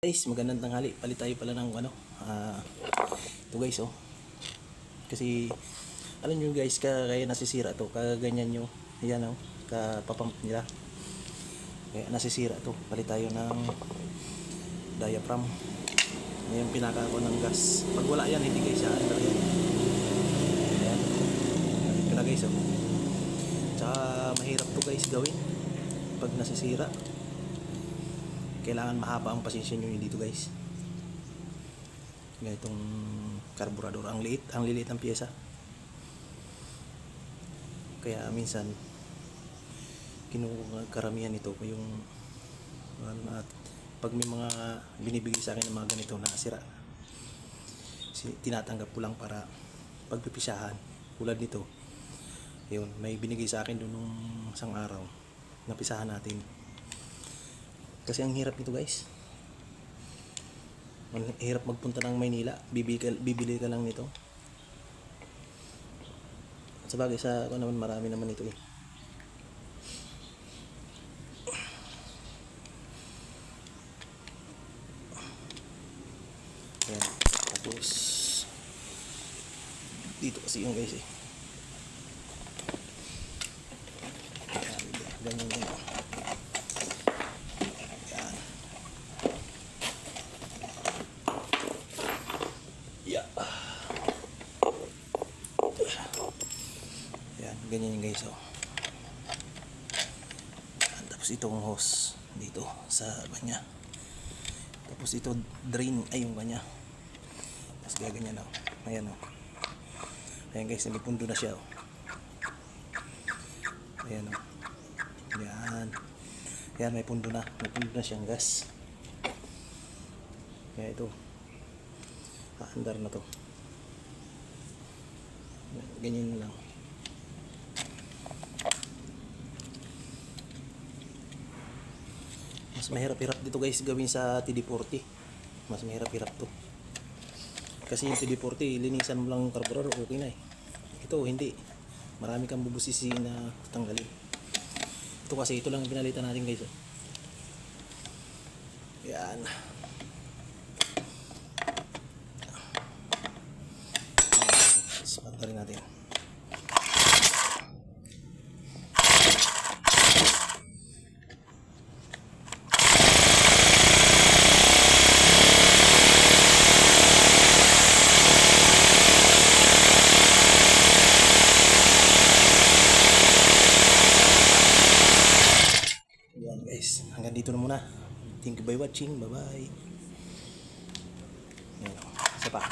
Guys, magandang tanghali. Palit tayo pala ng ito guys Kasi alam nyo guys, kaya nasisira to, kaganyan nyo. Ayan kapapump nila. Kaya nasisira to. Palit tayo ng diaphragm. Ngayon pinaka ko ng gas. Pag wala yan, hindi guys yan. Ayan. Ito na guys Tsaka mahirap to guys gawin pag nasisira. Kailangan mahaba ang pasensya nyo dito guys. Ganitong karburador, ang liliit ng pyesa. Kaya minsan karamihan ito ko yung pag may mga binibigay sa akin ng mga ganito na sira, tinatanggap ko lang para pagpipisahan. Tulad nito, yun, may binigay sa akin doon nung isang araw, napisahan natin. Kasi ang hirap nito guys. Ang hirap magpunta ng Maynila, bibili ka lang nito. At sabagay sa naman, marami naman ito Ayan. Tapos dito kasi yung guys Ayan, ganyan din. Yan, ganyan yung guys Tapos itong hose dito sa kanya. Tapos ito drain ay yung kanya. Tapos gaganyan Ayan Ayan guys, nalipundo na siya Ayan Yan. Yan, may pundo na siyang gas. Kaya ito andar na to. Ganyan lang. Mas mahirap-hirap dito guys gawin sa TD40. Mas mahirap-hirap to. Kasi yung TD40, linisan mo lang yung carburetor, okay na Ito hindi. Marami kang bubusisi na tanggalin. Ito kasi ito lang pinalitan natin guys Yan. Patarin natin. Yan guys, hanggang dito na muna. Thank you by watching. Bye bye. Yan, isa pa.